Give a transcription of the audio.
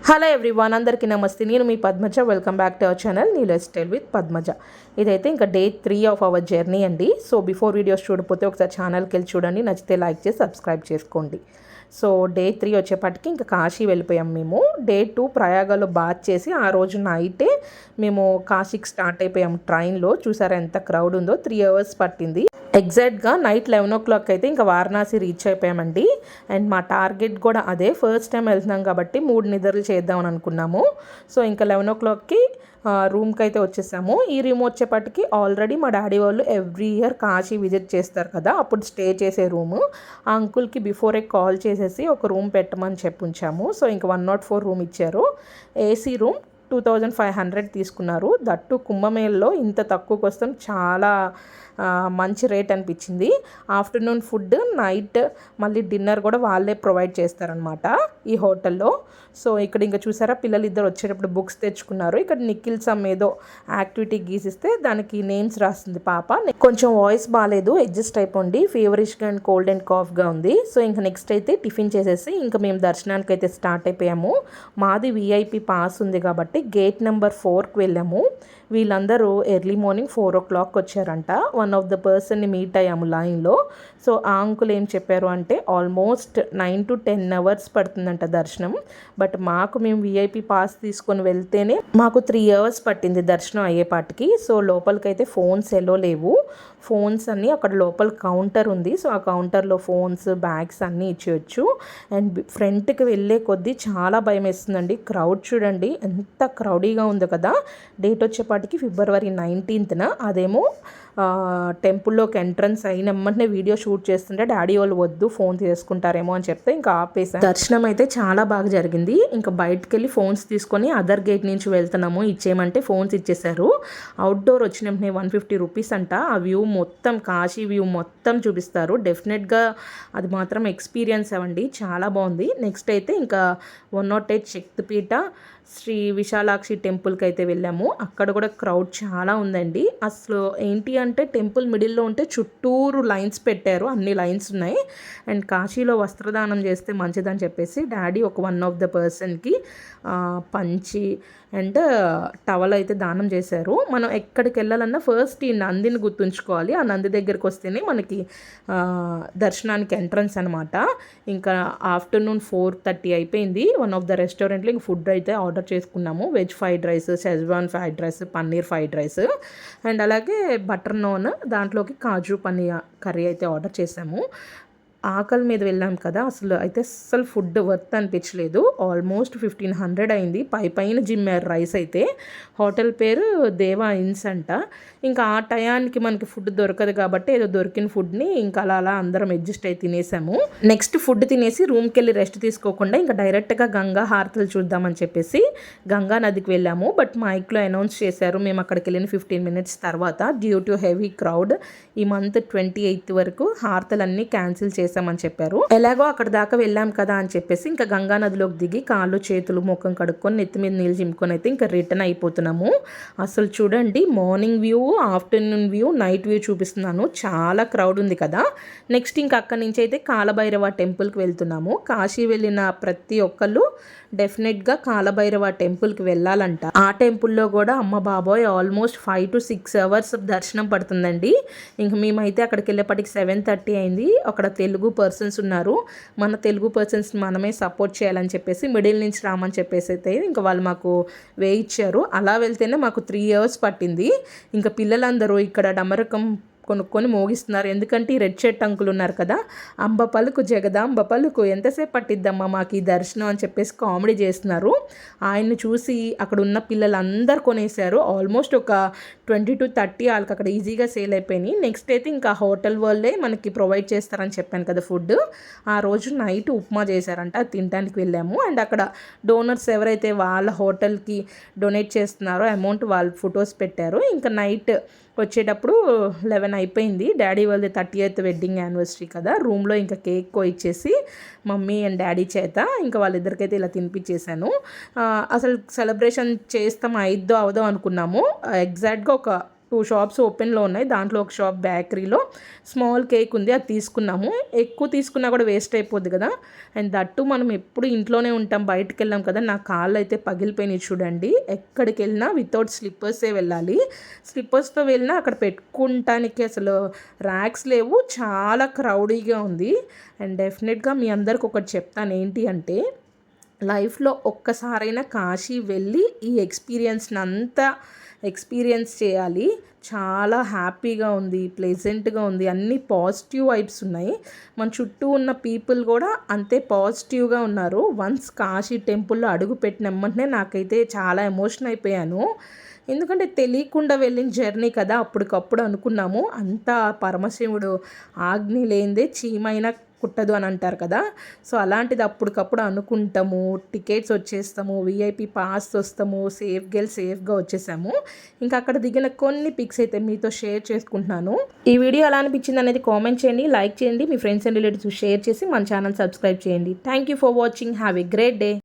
Hello everyone, అందరికీ నమస్తే. నేను మీ Padmaja. Welcome back to our channel నీలెస్ స్టైల్ విత్ పద్మజ. ఇదైతే ఇంకా డే 3 ఆఫ్ అవర్ జర్నీ అండి. సో బిఫోర్ వీడియోస్ చూడకపోతే ఒకసారి ఛానల్కి వెళ్ళి చూడండి, నచ్చితే లైక్ చేసి సబ్స్క్రైబ్ చేసుకోండి. సో డే 3 వచ్చేపటికి ఇంకా కాశీ వెళ్ళిపోయాం మేము. డే 2 ప్రయాగలో బాత్ చేసి ఆ రోజు నైటే మేము కాశీకి స్టార్ట్ అయిపోయాం ట్రైన్లో. చూసారా ఎంత క్రౌడ్ ఉందో. 3 అవర్స్ పట్టింది. ఎగ్జాక్ట్గా నైట్ 11 o'clock అయితే ఇంకా వారణాసి రీచ్ అయిపోయామండి. అండ్ మా టార్గెట్ కూడా అదే. ఫస్ట్ టైం వెళ్తున్నాం కాబట్టి 3 నిద్రలు చేద్దామని అనుకున్నాము. సో ఇంకా 11 o'clockకి రూమ్కి అయితే వచ్చేసాము. ఈ రూమ్ వచ్చేపటికి ఆల్రెడీ మా డాడీ వాళ్ళు ఎవ్రీ ఇయర్ కాశీ విజిట్ చేస్తారు కదా, అప్పుడు స్టే చేసే రూము. ఆ అంకుల్కి బిఫోరే కాల్ చేసేసి ఒక రూమ్ పెట్టమని ఉంచాము. సో ఇంకా 104 రూమ్ ఇచ్చారు. ఏసీ రూమ్ 2500 తీసుకున్నారు. దట్టు కుంభమేళలో ఇంత తక్కువకి వస్తాం చాలా మంచి రేట్ అనిపించింది. ఆఫ్టర్నూన్ ఫుడ్, నైట్ మళ్ళీ డిన్నర్ కూడా వాళ్ళే ప్రొవైడ్ చేస్తారనమాట ఈ హోటల్లో. సో ఇక్కడ ఇంకా చూసారా, పిల్లలు ఇద్దరు వచ్చేటప్పుడు బుక్స్ తెచ్చుకున్నారు. ఇక్కడ నిఖిల్ సమ్ ఏదో యాక్టివిటీ గీసిస్తే దానికి నేమ్స్ రాస్తుంది పాప. కొంచెం వాయిస్ బాగాలేదు, అడ్జస్ట్ అయిపోండి. ఫీవరిష్గా అండ్ కోల్డ్ అండ్ కాఫ్గా ఉంది. సో ఇంకా నెక్స్ట్ అయితే టిఫిన్ చేసేసి ఇంకా మేము దర్శనానికి అయితే స్టార్ట్ అయిపోయాము. మాది విఐపి పాస్ ఉంది కాబట్టి గేట్ నెంబర్ 4కి వెళ్ళాము. వీళ్ళందరూ ఎర్లీ మార్నింగ్ 4 o'clock వచ్చారంట. వన్ ఆఫ్ ద పర్సన్ని మీట్ అయ్యాము లైన్లో. సో ఆ అంకుల్ ఏం చెప్పారు అంటే ఆల్మోస్ట్ 9 to 10 hours పడుతుందంట దర్శనం. బట్ మేము విఐపి పాస్ తీసుకొని వెళ్తేనే మాకు 3 hours పట్టింది దర్శనం అయ్యేపాటికి. సో లోపలికైతే ఫోన్స్ ఎలో లేవు. ఫోన్స్ అన్నీ అక్కడ లోపల కౌంటర్ ఉంది. సో ఆ కౌంటర్లో ఫోన్స్, బ్యాగ్స్ అన్నీ ఇచ్చేయచ్చు. అండ్ ఫ్రంట్కి వెళ్ళే కొద్దీ చాలా భయం వేస్తుందండి. క్రౌడ్ చూడండి ఎంత క్రౌడీగా ఉందో కదా. డేట్ వచ్చేపాటికి February 19th. అదేమో టెంపుల్లోకి ఎంట్రన్స్ అయిన వెంటనే వీడియో షూట్ చేస్తుంటే డాడీ వాళ్ళు వద్దు, ఫోన్ తీసుకుంటారేమో అని చెప్తే ఇంకా ఆపేసాను. దర్శనం అయితే చాలా బాగా జరిగింది. ఇంకా బయటకు వెళ్ళి ఫోన్స్ తీసుకొని అదర్ గేట్ నుంచి వెళ్తున్నాము, ఇచ్చేయమంటే ఫోన్స్ ఇచ్చేసారు. అవుట్డోర్ వచ్చిన వెంటనే 150 rupees అంట. ఆ వ్యూ మొత్తం, కాశీ వ్యూ మొత్తం చూపిస్తారు. డెఫినెట్గా అది మాత్రం ఎక్స్పీరియన్స్ అవ్వండి, చాలా బాగుంది. నెక్స్ట్ అయితే ఇంకా 108 శక్తిపీఠ శ్రీ విశాలాక్షి టెంపుల్కి అయితే వెళ్ళాము. అక్కడ కూడా క్రౌడ్ చాలా ఉందండి. అసలు ఏంటి అంటే టెంపుల్ మిడిల్లో ఉంటే చుట్టూరు లైన్స్ పెట్టారు, అన్ని లైన్స్ ఉన్నాయి. అండ్ కాశీలో వస్త్రదానం చేస్తే మంచిదని చెప్పేసి డాడీ ఒక వన్ ఆఫ్ ద పర్సన్కి పంచి అండ్ టవల్ అయితే దానం చేశారు. మనం ఎక్కడికి వెళ్ళాలన్నా ఫస్ట్ ఈ నందిని గుర్తుంచుకోవాలి. ఆ నంది దగ్గరికి వస్తేనే మనకి దర్శనానికి ఎంట్రన్స్ అనమాట. ఇంకా ఆఫ్టర్నూన్ 4:30 అయిపోయింది. వన్ ఆఫ్ ద రెస్టారెంట్లో ఇంక ఫుడ్ అయితే ఆర్డర్ చేసుకున్నాము. Veg fried rice, schezwan fried rice, paneer fried rice and అలాగే బటర్ నాన్, దాంట్లోకి కాజు పన్నీర్ కర్రీ అయితే ఆర్డర్ చేసాము. ఆకలి మీద వెళ్ళాం కదా, అసలు ఫుడ్ వర్త్ అనిపించలేదు. ఆల్మోస్ట్ 1500 అయింది. పైన జిమ్మారు రైస్ అయితే. హోటల్ పేరు దేవా ఇన్స్ అంట. ఇంకా ఆ టయానికి మనకి ఫుడ్ దొరకదు కాబట్టి ఏదో దొరికిన ఫుడ్ని ఇంకా అలా అందరం అడ్జస్ట్ అయి తినేసాము. నెక్స్ట్ ఫుడ్ తినేసి రూమ్కి వెళ్ళి రెస్ట్ తీసుకోకుండా ఇంకా డైరెక్ట్గా గంగా హారతలు చూద్దామని చెప్పేసి గంగా నదికి వెళ్ళాము. బట్ మైక్లో అనౌన్స్ చేశారు మేము అక్కడికి వెళ్ళిన 15 minutes తర్వాత డ్యూ టు హెవీ క్రౌడ్ ఈ మంత్ 28th వరకు హారతలన్నీ క్యాన్సిల్ చేశామని చెప్పారు. ఎలాగో అక్కడ దాకా వెళ్ళాం కదా అని చెప్పేసి ఇంకా గంగా నదిలోకి దిగి కాళ్ళు చేతులు ముఖం కడుక్కొని నెత్తి మీద నీళ్ళు చింపుకొని అయితే ఇంకా రిటర్న్ అయిపోతున్నాము. అసలు చూడండి, morning view, afternoon view, night view చూపిస్తున్నాను. చాలా క్రౌడ్ ఉంది కదా. నెక్స్ట్ ఇంకా అక్కడి నుంచి అయితే కాలభైరవ టెంపుల్కి వెళ్తున్నాము. కాశీ వెళ్ళిన ప్రతి ఒక్కళ్ళు డెఫినెట్గా కాలభైరవ టెంపుల్కి వెళ్ళాలంట. ఆ టెంపుల్లో కూడా అమ్మ బాబోయ్ ఆల్మోస్ట్ 5 to 6 hours దర్శనం పడుతుందండి. ఇంక మేమైతే అక్కడికి వెళ్ళేపటికి 7:30 అయింది. అక్కడ తెలుగు పర్సన్స్ ఉన్నారు. మన తెలుగు పర్సన్స్ మనమే సపోర్ట్ చేయాలని చెప్పేసి మిడిల్ నుంచి రామని చెప్పేసి అయితే ఇంకా వాళ్ళు మాకు వేయించారు. అలా వెళ్తేనే మాకు 3 hours పట్టింది. ఇంకా పిల్లలందరూ ఇక్కడ డమరకం కొనుక్కొని మోగిస్తున్నారు. ఎందుకంటే ఈ రెడ్ షర్ట్ అంకులు ఉన్నారు కదా, అంబ పలుకు జగదాంబ పలుకు ఎంతసేపు పట్టిద్దమ్మా మాకు ఈ దర్శనం అని చెప్పేసి కామెడీ చేస్తున్నారు. ఆయన్ని చూసి అక్కడ ఉన్న పిల్లలందరూ కొనేశారు. ఆల్మోస్ట్ ఒక 20 to 30 వాళ్ళకి అక్కడ ఈజీగా సేల్ అయిపోయినాయి. నెక్స్ట్ అయితే ఇంకా హోటల్ వాళ్ళే మనకి ప్రొవైడ్ చేస్తారని చెప్పాను కదా ఫుడ్. ఆ రోజు నైట్ ఉప్మా చేశారంట, అది తినడానికి వెళ్ళాము. అండ్ అక్కడ డోనర్స్ ఎవరైతే వాళ్ళ హోటల్కి డొనేట్ చేస్తున్నారో అమౌంట్ వాళ్ళు ఫొటోస్ పెట్టారు. ఇంకా నైట్ వచ్చేటప్పుడు 11 అయిపోయింది. డాడీ వాళ్ళది 30th వెడ్డింగ్ యానివర్సరీ కదా. రూమ్లో ఇంకా కేక్ కోయిచ్చేసి మమ్మీ అండ్ డాడీ చేత ఇంకా వాళ్ళిద్దరికైతే ఇలా తినిపించేశాను. అసలు సెలబ్రేషన్ చేస్తాం అయిద్దో అవదో అనుకున్నాము. ఎగ్జాక్ట్గా ఒక 2 షాప్స్ ఓపెన్లో ఉన్నాయి. దాంట్లో ఒక షాప్ బేకరీలో స్మాల్ కేక్ ఉంది, అది తీసుకున్నాము. ఎక్కువ తీసుకున్నా కూడా వేస్ట్ అయిపోద్ది కదా. అండ్ దట్టు మనం ఎప్పుడు ఇంట్లోనే ఉంటాం, బయటకు వెళ్ళాం కదా. నా కాళ్ళు అయితే పగిలిపోయినాయి చూడండి. ఎక్కడికి వెళ్ళినా వితౌట్ స్లిప్పర్సే వెళ్ళాలి. స్లిప్పర్స్తో వెళ్ళినా అక్కడ పెట్టుకుంటానికి అసలు ర్యాక్స్ లేవు, చాలా క్రౌడీగా ఉంది. అండ్ డెఫినెట్గా మీ అందరికి ఒకటి చెప్తాను, ఏంటి అంటే లైఫ్లో ఒక్కసారైనా కాశీ వెళ్ళి ఈ ఎక్స్పీరియన్స్ చేయాలి. చాలా హ్యాపీగా ఉంది, ప్లెజెంట్గా ఉంది, అన్ని పాజిటివ్ వైబ్స్ ఉన్నాయి. మన చుట్టూ ఉన్న పీపుల్ కూడా అంతే పాజిటివ్గా ఉన్నారు. వన్స్ కాశీ టెంపుల్లో అడుగు పెట్టినమ్మంటే నాకైతే చాలా ఎమోషన్ అయిపోయాను. ఎందుకంటే తెలియకుండా వెళ్ళిన జర్నీ కదా, అప్పటికప్పుడు అనుకున్నాము. అంతా పరమశివుడు ఆజ్ఞ లేనిదే చీమైనా కుట్టదు అని అంటారు కదా. సో అలాంటిది అప్పటికప్పుడు అనుకుంటాము, టికెట్స్ వచ్చేస్తాము, విఐపి పాస్ వస్తాము, సేఫ్గా వచ్చేసాము. ఇంకా అక్కడ దిగిన కొన్ని పిక్స్ అయితే మీతో షేర్ చేసుకుంటున్నాను. ఈ వీడియో ఎలా అనిపించింది అనేది కామెంట్ చేయండి, లైక్ చేయండి, మీ ఫ్రెండ్స్ అండ్ రిలేటివ్స్ షేర్ చేసి మన ఛానల్ సబ్స్క్రైబ్ చేయండి. Thank you for watching. Have a great day.